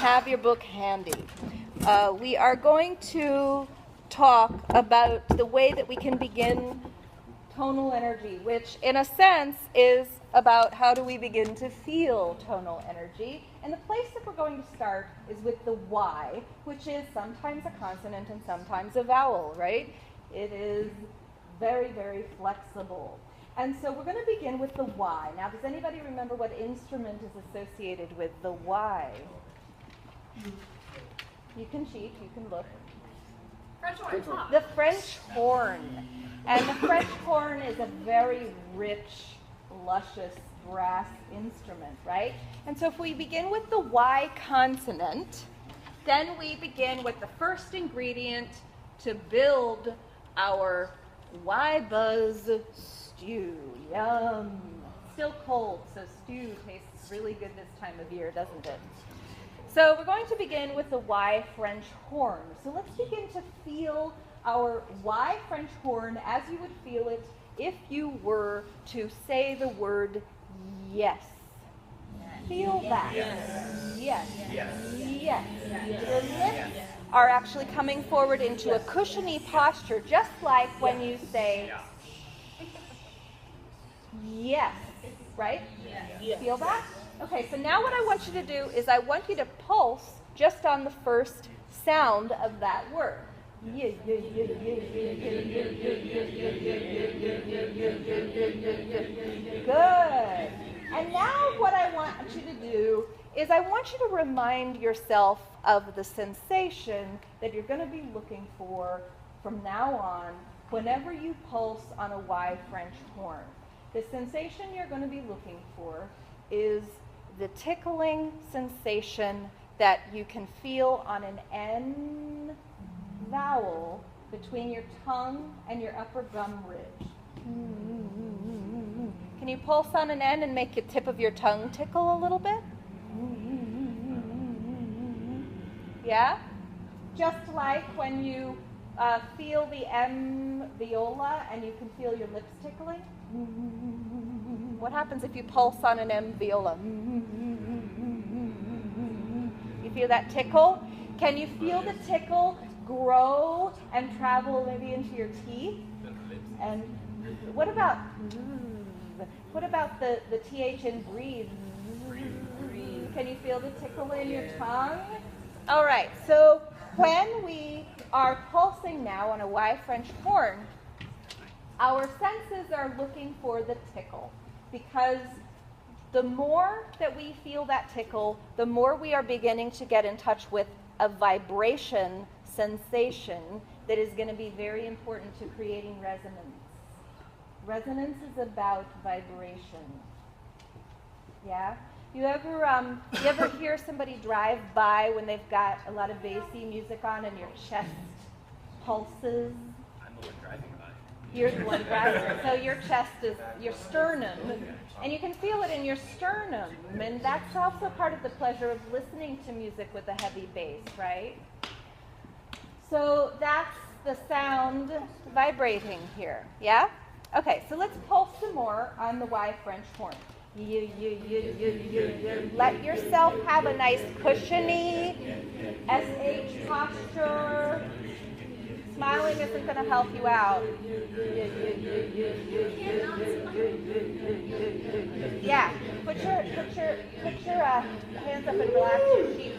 have your book handy. We are going to talk about the way that we can begin tonal energy, which in a sense is about how do we begin to feel tonal energy. And the place that we're going to start is with the Y, which is sometimes a consonant and sometimes a vowel, right? It is very, very flexible. And so we're going to begin with the Y. Now, does anybody remember what instrument is associated with the Y? You can cheat, you can look. French horn. The French horn. And the French horn is a very rich, luscious brass instrument, right? And so if we begin with the Y consonant, then we begin with the first ingredient to build our Y buzz stew. Yum. Still cold, so stew tastes really good this time of year, doesn't it? So we're going to begin with the Y French horn. So let's begin to feel our Y French horn as you would feel it if you were to say the word yes. Feel that. Yes. Yes. Yes. Your lips are actually coming forward into a cushiony posture, just like when you say yes, right? Feel that? Okay, so now what I want you to do is I want you to pulse just on the first sound of that word. Good. And now what I want you to do is I want you to remind yourself of the sensation that you're going to be looking for from now on whenever you pulse on a Y French horn. The sensation you're going to be looking for is the tickling sensation that you can feel on an N vowel between your tongue and your upper gum ridge. Can you pulse on an N and make the tip of your tongue tickle a little bit? Yeah? Just like when you feel the M viola and you can feel your lips tickling. What happens if you pulse on an M viola? You feel that tickle? Can you feel the tickle grow and travel maybe into your teeth? And what about the TH in breathe? Can you feel the tickle in your tongue? All right, so when we are pulsing now on a Y French horn, our senses are looking for the tickle, because the more that we feel that tickle, the more we are beginning to get in touch with a vibration sensation that is going to be very important to creating resonance. Resonance is about vibration. Yeah? You ever hear somebody drive by when they've got a lot of bassy music on and your chest pulses? I'm the one driving by. You're the one driving. So your chest is your sternum, and you can feel it in your sternum. And that's also part of the pleasure of listening to music with a heavy bass, right? So that's the sound vibrating here, yeah? Okay, so let's pulse some more on the Y French horn. Let yourself have a nice cushiony SH posture. Smiling isn't going to help you out. Yeah, put your hands up and relax your cheeks.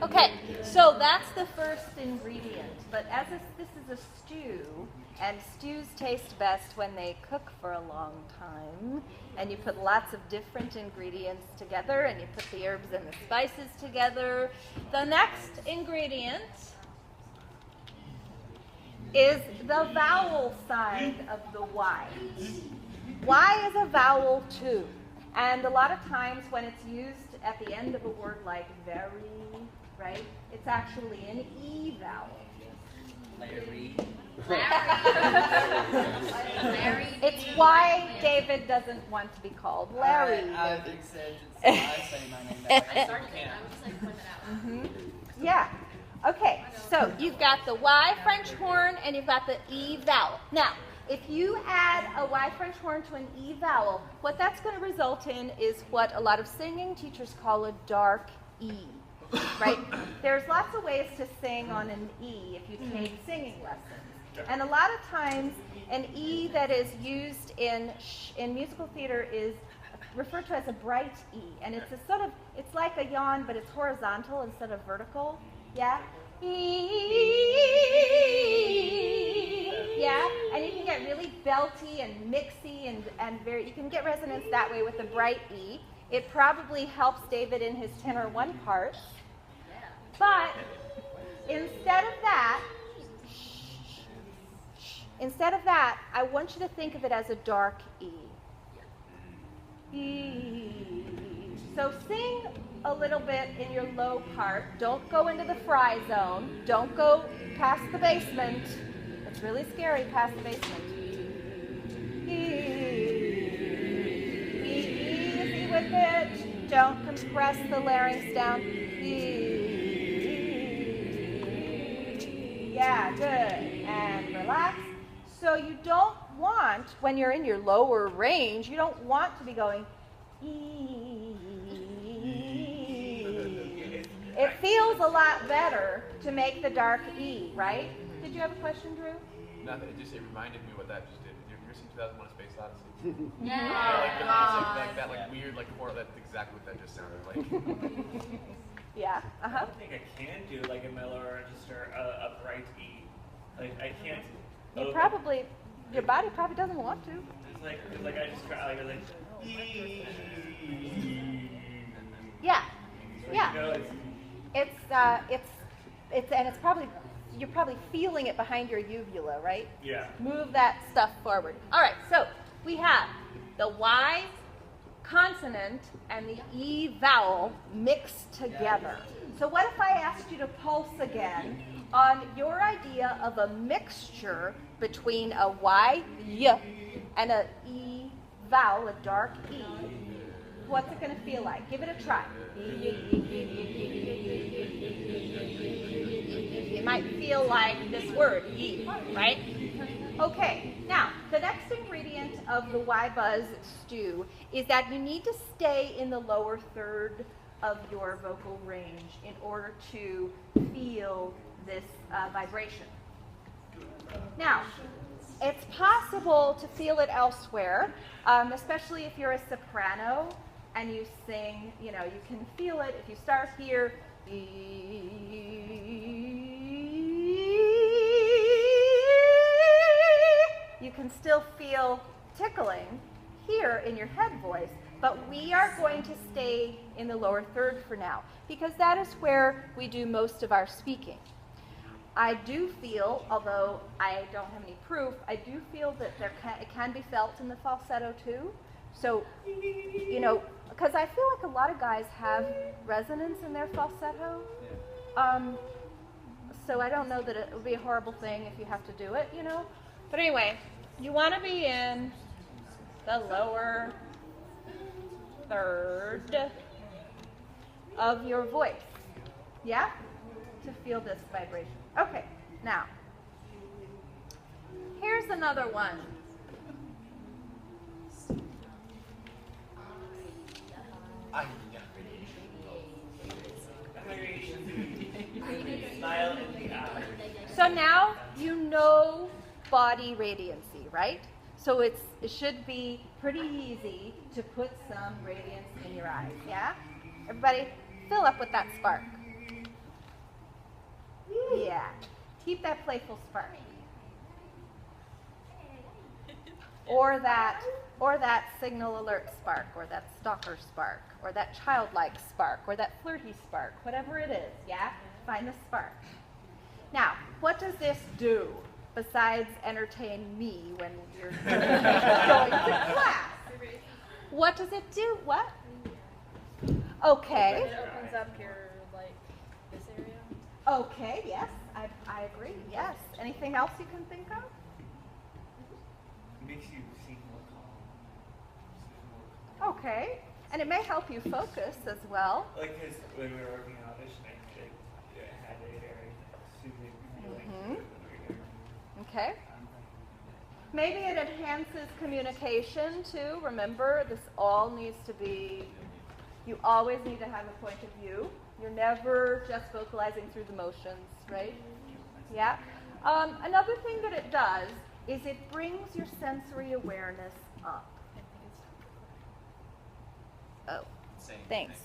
Okay, so that's the first ingredient. But as this is a stew, and stews taste best when they cook for a long time, and you put lots of different ingredients together, and you put the herbs and the spices together. The next ingredient is the vowel side of the Y. Y is a vowel too. And a lot of times when it's used at the end of a word like very, right, it's actually an E vowel. Larry. Larry. It's why David doesn't want to be called Larry. I think so. I say my name that way. I started it. I was just like putting it out. Yeah. Okay, so you've got the Y French horn and you've got the E vowel. Now, if you add a Y French horn to an E vowel, what that's going to result in is what a lot of singing teachers call a dark E, right? There's lots of ways to sing on an E if you take singing lessons. And a lot of times, an E that is used in musical theater is referred to as a bright E. And it's a sort of, it's like a yawn, but it's horizontal instead of vertical. Yeah? Yeah? And you can get really belty and mixy and very, you can get resonance that way with a bright E. It probably helps David in his tenor one part. But instead of that, I want you to think of it as a dark E. So sing a little bit in your low part. Don't go into the fry zone. Don't go past the basement. It's really scary past the basement. Easy with it. Don't compress the larynx down. Yeah, good. And relax. So you don't want, when you're in your lower range, you don't want to be going It feels a lot better to make the dark E, right? Did you have a question, Drew? Nothing. It reminded me what that just did. Did you ever see 2001: A Space Odyssey? Yeah. Like the music, like that, like weird, like horror. That's exactly what that just sounded like. Yeah. I don't think I can do like in my lower register a bright E. Like I can't. You probably, your body probably doesn't want to. It's like I just try like Yeah. so, Yeah. You know, It's probably, you're probably feeling it behind your uvula, right? yeah. Move that stuff forward. All right, so we have the Y consonant and the E vowel mixed together. So what if I asked you to pulse again on your idea of a mixture between a Y and a E vowel, a dark E? What's it going to feel like? Give it a try. It might feel like this word, ye, right? Okay, now, the next ingredient of the Y buzz stew is that you need to stay in the lower third of your vocal range in order to feel this vibration. Now, it's possible to feel it elsewhere, especially if you're a soprano and you sing, you know, you can feel it. If you start here, you can still feel tickling here in your head voice, but we are going to stay in the lower third for now because that is where we do most of our speaking. I do feel, although I don't have any proof, I do feel that it can be felt in the falsetto too. So, you know, because I feel like a lot of guys have resonance in their falsetto. So I don't know that it would be a horrible thing if you have to do it, you know. But anyway, you want to be in the lower third of your voice, yeah, to feel this vibration. Okay, now, here's another one. Smile in the eye. So now you know body radiancy, right? So it should be pretty easy to put some radiance in your eyes, yeah? Everybody, fill up with that spark. Yeah, keep that playful spark. Or that signal alert spark, or that stalker spark, or that childlike spark, or that flirty spark, whatever it is, yeah? Find the spark. Now, what does this do besides entertain me when you're going to class? What does it do? What? Okay. It opens up your, like, this area. Okay, yes, I agree, yes. Anything else you can think of? Makes you seem more calm. Okay, and it may help you focus as well. Like, because when we were working on auditioning, it had a very soothing feeling. Okay. Maybe it enhances communication too. Remember, this all needs to be, you always need to have a point of view. You're never just vocalizing through the motions, right? Yeah. Another thing that it does is it brings your sensory awareness up. Oh, thanks.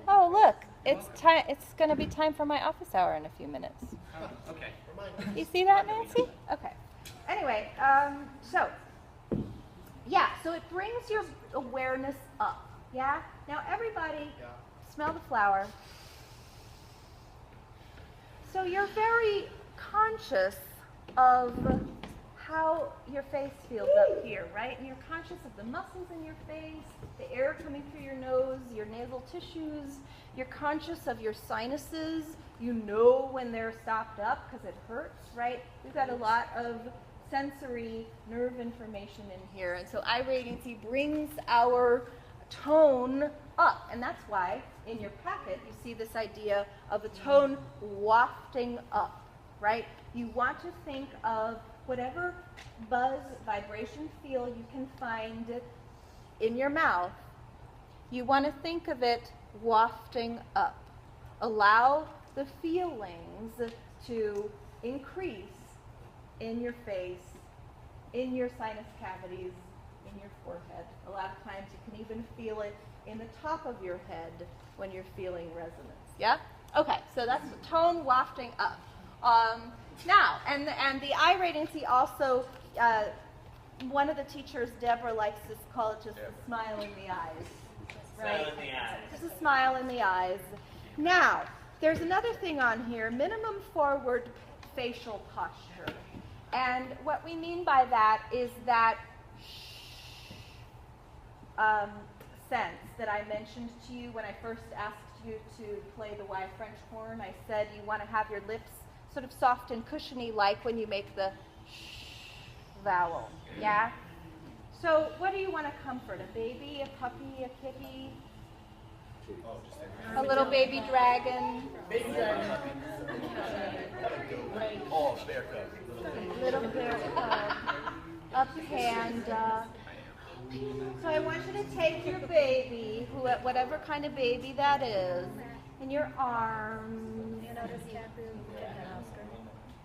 Oh, look, it's time. It's going to be time for my office hour in a few minutes. Okay. You see that, Nancy? Okay. Anyway, so it brings your awareness up. Yeah. Now, everybody, smell the flower. So you're very conscious of how your face feels up here, right? And you're conscious of the muscles in your face, the air coming through your nose, your nasal tissues. You're conscious of your sinuses. You know when they're stopped up because it hurts, right? We've got a lot of sensory nerve information in here. And so eye radiancy brings our tone up. And that's why in your packet you see this idea of a tone wafting up, right? You want to think of whatever buzz, vibration, feel you can find in your mouth. You want to think of it wafting up. Allow the feelings to increase in your face, in your sinus cavities, in your forehead. A lot of times you can even feel it in the top of your head when you're feeling resonance. Yeah? Okay, so that's the tone wafting up. Now, and the eye radiancy also, one of the teachers, Deborah, likes to call it just a smile in the eyes. Right? Smile in the eyes. Just a smile in the eyes. Now, there's another thing on here, minimum forward facial posture. And what we mean by that is that sense that I mentioned to you when I first asked you to play the Y French horn. I said you want to have your lips sort of soft and cushiony like when you make the sh vowel. Yeah? So what do you want to comfort? A baby, a puppy, a kitty? A little baby dragon? Oh, bear cub. Little bear cub. A panda. So I want you to take your baby, whatever kind of baby that is, in your arms.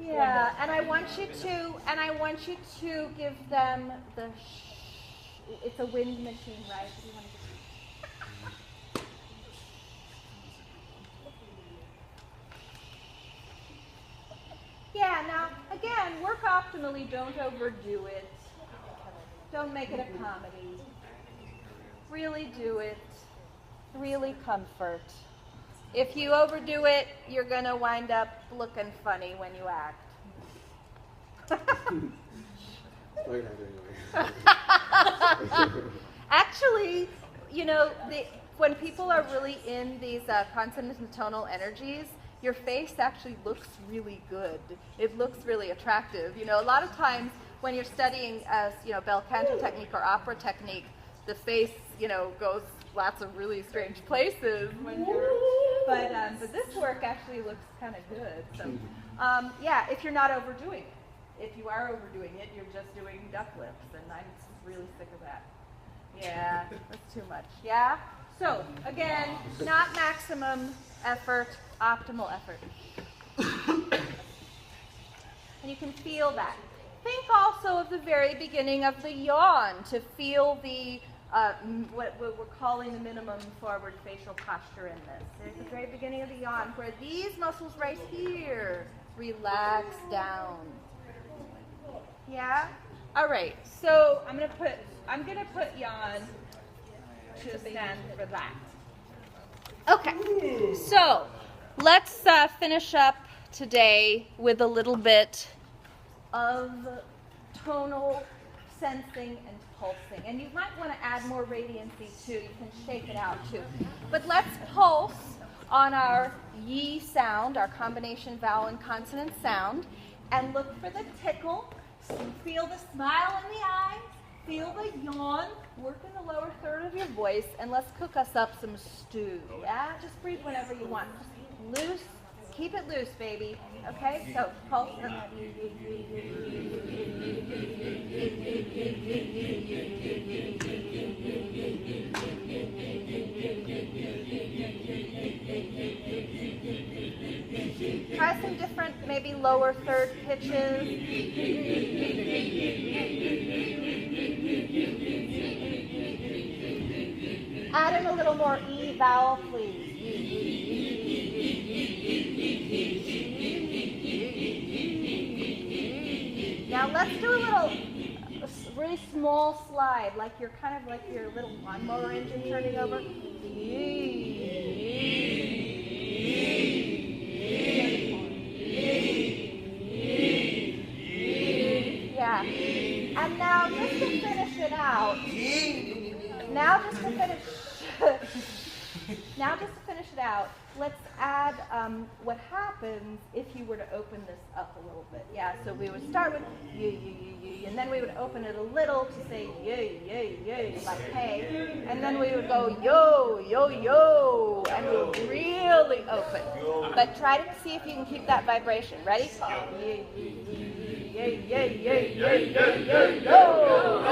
Yeah, and I want you to give them the it's a wind machine, right? So you want to yeah, now again, work optimally, don't overdo it. Don't make it a comedy. Really do it. Really comfort. If you overdo it, you're going to wind up looking funny when you act. Actually, you know, when people are really in these consonant and tonal energies, your face actually looks really good. It looks really attractive. You know, a lot of times when you're studying, bel canto technique or opera technique, the face, goes lots of really strange places when you're. But this work actually looks kind of good. So, if you're not overdoing it. If you are overdoing it, you're just doing duck lips, and I'm really sick of that. Yeah, that's too much. Yeah? So, again, not maximum effort, optimal effort. And you can feel that. Think also of the very beginning of the yawn to feel the what we're calling the minimum forward facial posture in this. There's the very beginning of the yawn where these muscles right here relax down. Yeah? All right. So I'm gonna put yawn to stand for that. Okay. So let's finish up today with a little bit of tonal sensing and pulsing. And you might want to add more radiancy too. You can shake it out too. But let's pulse on our yi sound, our combination vowel and consonant sound, and look for the tickle. Feel the smile in the eyes. Feel the yawn. Work in the lower third of your voice, and let's cook us up some stew. Yeah? Just breathe whenever you want. Loose, Keep it loose, baby. Okay, so pulse. Try some different, maybe lower third pitches. Add in a little more E vowel, please. Now let's do a little really small slide, like you're kind of like your little lawnmower engine turning over. Yeah. And now just to finish it out, let's add what happens if you were to open this up a little bit. Yeah, so we would start with you, and then we would open it a little to say yo, like hey, and then we would go yo, and we would really open. But try to see if you can keep that vibration. Ready? Yo.